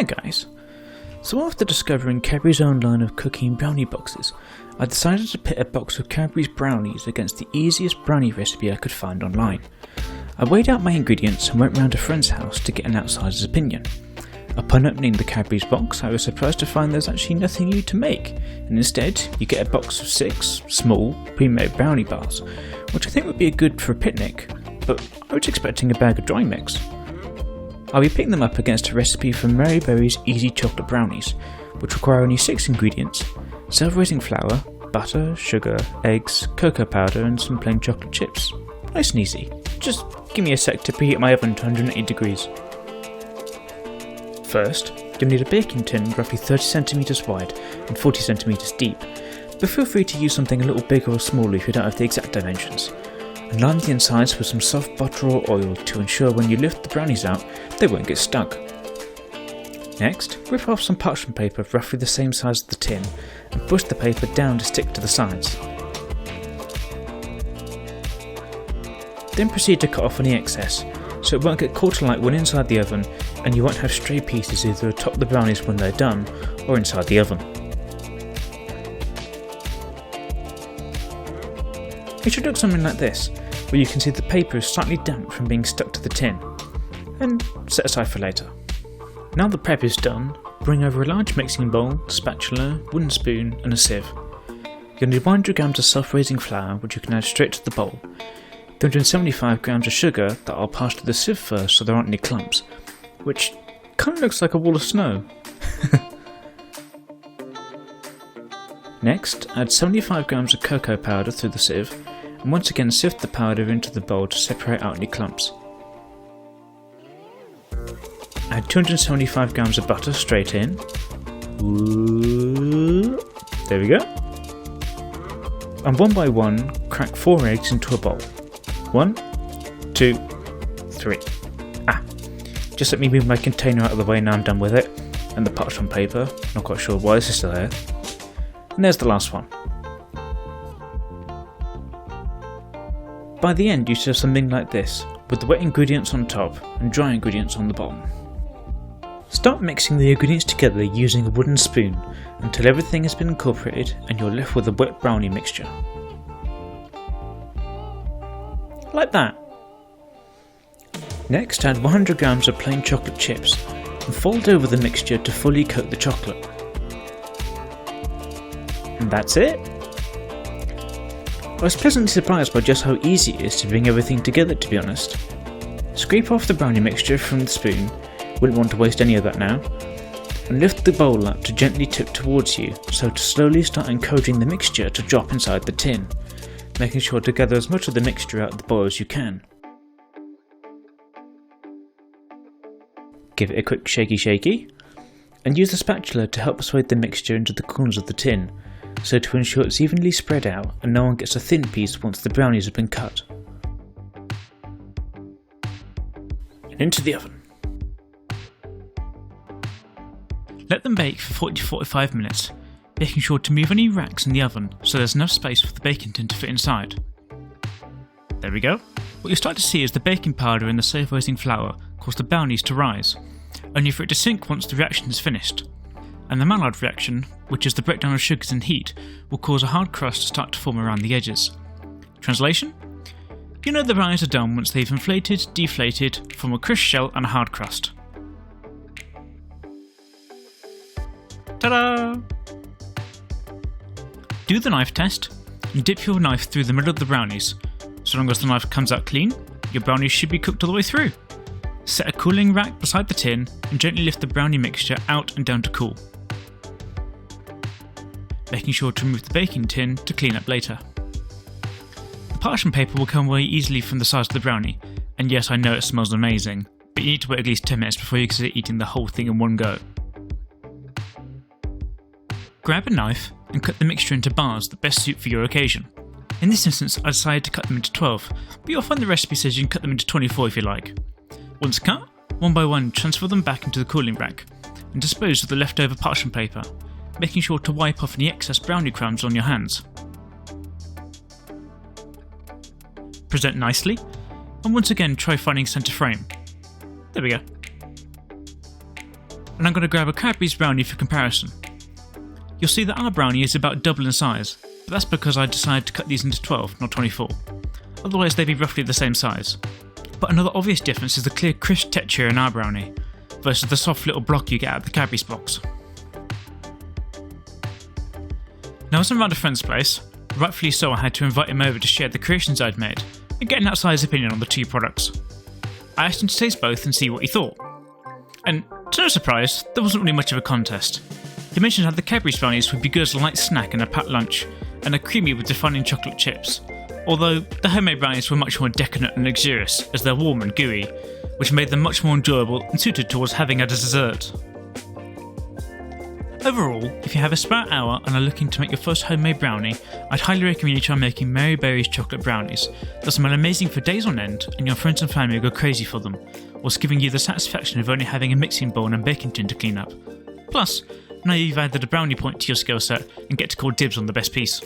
Hi guys! So after discovering Cadbury's own line of cookie and brownie boxes, I decided to pit a box of Cadbury's brownies against the easiest brownie recipe I could find online. I weighed out my ingredients and went round a friend's house to get an outsider's opinion. Upon opening the Cadbury's box, I was surprised to find there's actually nothing new to make, and instead you get a box of 6 small, pre-made brownie bars, which I think would be good for a picnic, but I was expecting a bag of dry mix. I'll be picking them up against a recipe from Mary Berry's Easy Chocolate Brownies, which require only 6 ingredients: self-raising flour, butter, sugar, eggs, cocoa powder and some plain chocolate chips. Nice and easy. Just give me a sec to preheat my oven to 180 degrees. First, you'll need a baking tin roughly 30cm wide and 40cm deep, but feel free to use something a little bigger or smaller if you don't have the exact dimensions. And line the insides with some soft butter or oil to ensure when you lift the brownies out, they won't get stuck. Next, rip off some parchment paper roughly the same size as the tin and push the paper down to stick to the sides. Then proceed to cut off any excess, so it won't get caught like one inside the oven and you won't have stray pieces either atop the brownies when they're done or inside the oven. It should look something like this, where you can see the paper is slightly damp from being stuck to the tin, and set aside for later. Now the prep is done, bring over a large mixing bowl, spatula, wooden spoon and a sieve. You'll need 100g of self-raising flour which you can add straight to the bowl, 375g of sugar that I'll pass to the sieve first so there aren't any clumps, which kinda looks like a wall of snow. Next, add 75g of cocoa powder through the sieve, and once again sift the powder into the bowl to separate out any clumps. Add 275g of butter straight in. Ooh, there we go. And one by one, crack 4 eggs into a bowl. 1, 2, 3. Just let me move my container out of the way now I'm done with it, and the parchment paper, not quite sure why this is still there. And there's the last one. By the end you should have something like this, with the wet ingredients on top and dry ingredients on the bottom. Start mixing the ingredients together using a wooden spoon until everything has been incorporated and you're left with a wet brownie mixture. Like that. Next, add 100g of plain chocolate chips and fold over the mixture to fully coat the chocolate. And that's it. I was pleasantly surprised by just how easy it is to bring everything together, to be honest. Scrape off the brownie mixture from the spoon, wouldn't want to waste any of that now, and lift the bowl up to gently tip towards you, so to slowly start encouraging the mixture to drop inside the tin, making sure to gather as much of the mixture out of the bowl as you can. Give it a quick shaky, and use the spatula to help persuade the mixture into the corners of the tin, so to ensure it's evenly spread out and no one gets a thin piece once the brownies have been cut. And into the oven. Let them bake for 40 to 45 minutes, making sure to move any racks in the oven so there's enough space for the baking tin to fit inside. There we go. What you'll start to see is the baking powder and the self-raising flour cause the brownies to rise, only for it to sink once the reaction is finished. And the Maillard reaction, which is the breakdown of sugars in heat, will cause a hard crust to start to form around the edges. Translation? You know the brownies are done once they've inflated, deflated, form a crisp shell and a hard crust. Ta-da! Do the knife test, and dip your knife through the middle of the brownies. So long as the knife comes out clean, your brownies should be cooked all the way through. Set a cooling rack beside the tin and gently lift the brownie mixture out and down to cool, making sure to remove the baking tin to clean up later. The parchment paper will come away easily from the sides of the brownie, and yes, I know it smells amazing, but you need to wait at least 10 minutes before you consider eating the whole thing in one go. Grab a knife and cut the mixture into bars that best suit for your occasion. In this instance I decided to cut them into 12, but you'll find the recipe says you can cut them into 24 if you like. Once cut, one by one transfer them back into the cooling rack and dispose of the leftover parchment paper, making sure to wipe off any excess brownie crumbs on your hands. Present nicely, and once again try finding centre frame. There we go. and I'm going to grab a Cadbury's brownie for comparison. You'll see that our brownie is about double in size, but that's because I decided to cut these into 12, not 24. Otherwise they'd be roughly the same size. But another obvious difference is the clear crisp texture in our brownie, versus the soft little block you get out of the Cadbury's box. Now as I'm around a friend's place, rightfully so I had to invite him over to share the creations I'd made, and get an outsider's opinion on the two products. I asked him to taste both and see what he thought. And to no surprise, there wasn't really much of a contest. He mentioned how the Cadbury's brownies would be good as a light snack and a packed lunch, and are creamy with defining chocolate chips, although the homemade brownies were much more decadent and luxurious as they're warm and gooey, which made them much more enjoyable and suited towards having as a dessert. Overall, if you have a spare hour and are looking to make your first homemade brownie, I'd highly recommend you try making Mary Berry's chocolate brownies. They'll smell amazing for days on end, and your friends and family will go crazy for them, whilst giving you the satisfaction of only having a mixing bowl and baking tin to clean up. Plus, now you've added a brownie point to your skill set and get to call dibs on the best piece.